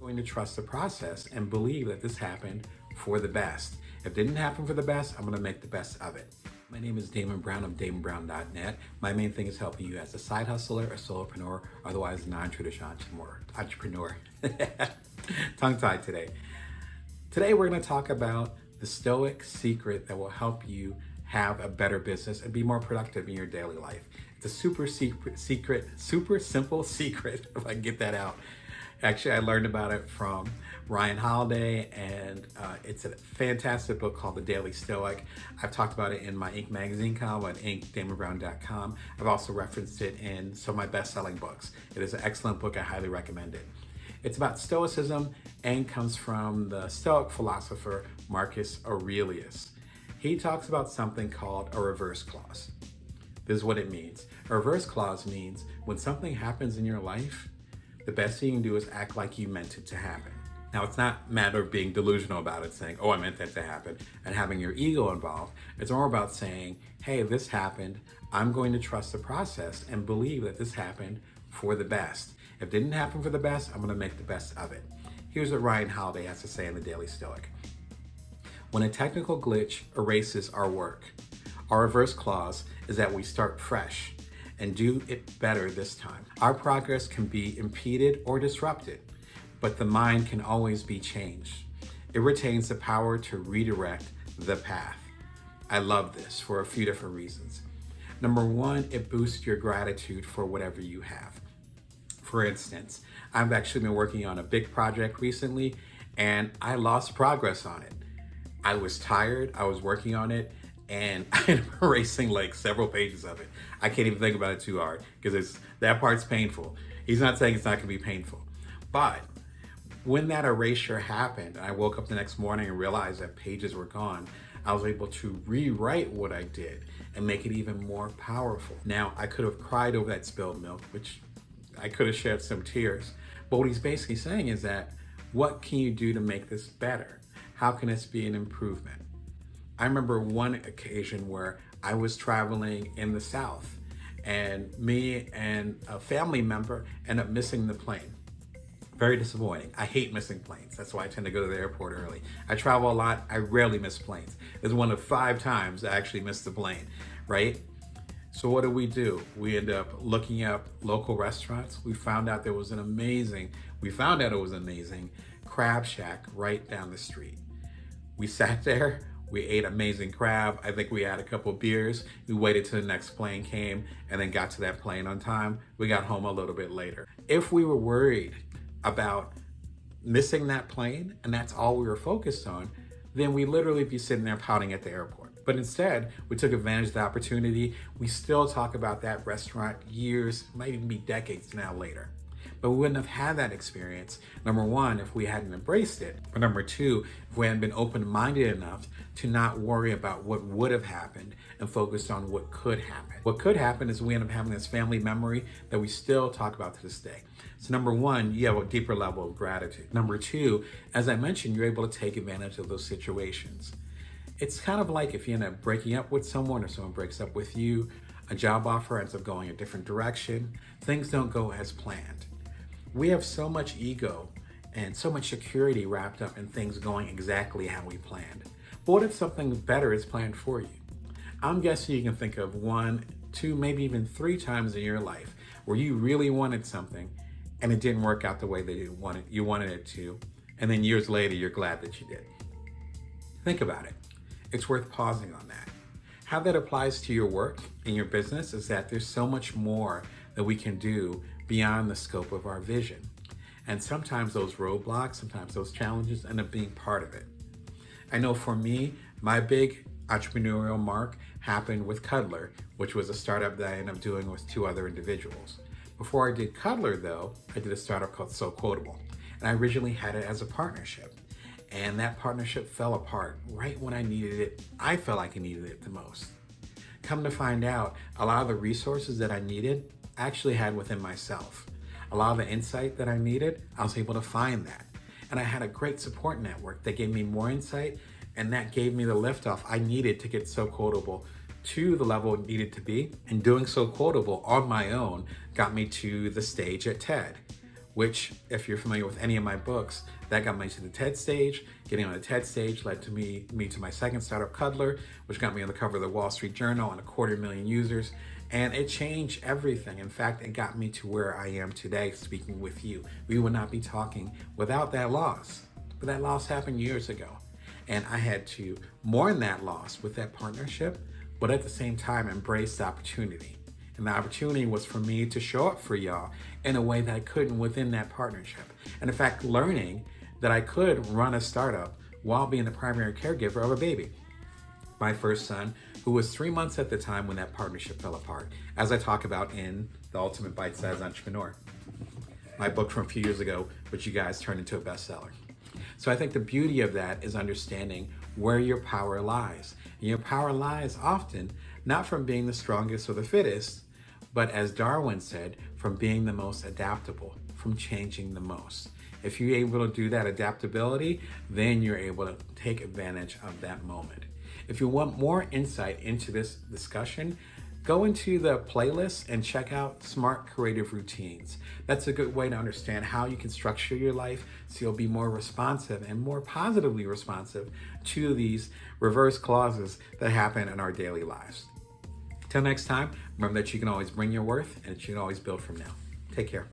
Going to trust the process and believe that this happened for the best. If it didn't happen for the best, I'm going to make the best of it. My name is Damon Brown of DamonBrown.net. My main thing is helping you as a side hustler, a solopreneur, otherwise a non-traditional entrepreneur. Tongue-tied today. Today we're going to talk about the Stoic secret that will help you have a better business and be more productive in your daily life. It's a super simple secret, if I can get that out. Actually, I learned about it from Ryan Holiday, and it's a fantastic book called The Daily Stoic. I've talked about it in my Inc. magazine column at DamonBrown.com. I've also referenced it in some of my best-selling books. It is an excellent book. I highly recommend it. It's about Stoicism and comes from the Stoic philosopher Marcus Aurelius. He talks about something called a reverse clause. This is what it means. A reverse clause means when something happens in your life, the best thing you can do is act like you meant it to happen. Now, it's not a matter of being delusional about it, saying, oh, I meant that to happen, and having your ego involved. It's more about saying, hey, this happened. I'm going to trust the process and believe that this happened for the best. If it didn't happen for the best, I'm going to make the best of it. Here's what Ryan Holiday has to say in the Daily Stoic. When a technical glitch erases our work, our reverse clause is that we start fresh and do it better this time. Our progress can be impeded or disrupted, but the mind can always be changed. It retains the power to redirect the path. I love this for a few different reasons. Number one, it boosts your gratitude for whatever you have. For instance, I've actually been working on a big project recently, and I lost progress on it. I was tired, I was working on it, and I ended up erasing like several pages of it. I can't even think about it too hard because that part's painful. He's not saying it's not gonna be painful. But when that erasure happened, I woke up the next morning and realized that pages were gone. I was able to rewrite what I did and make it even more powerful. Now, I could have cried over that spilled milk, which I could have shed some tears. But what he's basically saying is that, what can you do to make this better? How can this be an improvement? I remember one occasion where I was traveling in the South and me and a family member ended up missing the plane. Very disappointing. I hate missing planes. That's why I tend to go to the airport early. I travel a lot. I rarely miss planes. It's one of 5 times I actually missed the plane, right? So what do? We end up looking up local restaurants. We found out it was an amazing crab shack right down the street. We sat there. We ate amazing crab. I think we had a couple beers. We waited till the next plane came and then got to that plane on time. We got home a little bit later. If we were worried about missing that plane and that's all we were focused on, then we literally be sitting there pouting at the airport. But instead, we took advantage of the opportunity. We still talk about that restaurant years, might even be decades now later. But we wouldn't have had that experience, number one, if we hadn't embraced it. Or number two, if we hadn't been open-minded enough to not worry about what would have happened and focused on what could happen. What could happen is we end up having this family memory that we still talk about to this day. So number one, you have a deeper level of gratitude. Number two, as I mentioned, you're able to take advantage of those situations. It's kind of like if you end up breaking up with someone or someone breaks up with you, a job offer ends up going a different direction, things don't go as planned. We have so much ego and so much security wrapped up in things going exactly how we planned. But what if something better is planned for you? I'm guessing you can think of 1, 2, maybe even 3 times in your life where you really wanted something and it didn't work out the way that you wanted it to, and then years later you're glad that you did. Think about it. It's worth pausing on that. How that applies to your work and your business is that there's so much more that we can do beyond the scope of our vision. And sometimes those roadblocks, sometimes those challenges end up being part of it. I know for me, my big entrepreneurial mark happened with Cuddler, which was a startup that I ended up doing with 2 other individuals. Before I did Cuddler though, I did a startup called So Quotable. And I originally had it as a partnership. And that partnership fell apart right when I needed it. I felt like I needed it the most. Come to find out, a lot of the resources that I needed, I actually had within myself. A lot of the insight that I needed, I was able to find that. And I had a great support network that gave me more insight, and that gave me the liftoff I needed to get So Quotable to the level it needed to be. And doing So Quotable on my own got me to the stage at TED, which, if you're familiar with any of my books, that got me to the TED stage. Getting on the TED stage led to me to my second startup, Cuddler, which got me on the cover of the Wall Street Journal and 250,000 users. And it changed everything. In fact, it got me to where I am today speaking with you. We would not be talking without that loss. But that loss happened years ago. And I had to mourn that loss with that partnership, but at the same time embrace the opportunity. And the opportunity was for me to show up for y'all in a way that I couldn't within that partnership. And in fact, learning that I could run a startup while being the primary caregiver of a baby. My first son, who was 3 months at the time when that partnership fell apart, as I talk about in The Ultimate Bite-Sized Entrepreneur, my book from a few years ago, which you guys turned into a bestseller. So I think the beauty of that is understanding where your power lies. And your power lies often not from being the strongest or the fittest, but as Darwin said, from being the most adaptable, from changing the most. If you're able to do that adaptability, then you're able to take advantage of that moment. If you want more insight into this discussion, go into the playlist and check out Smart Creative Routines. That's a good way to understand how you can structure your life so you'll be more responsive and more positively responsive to these reverse clauses that happen in our daily lives. Till next time, remember that you can always bring your worth and that you can always build from now. Take care.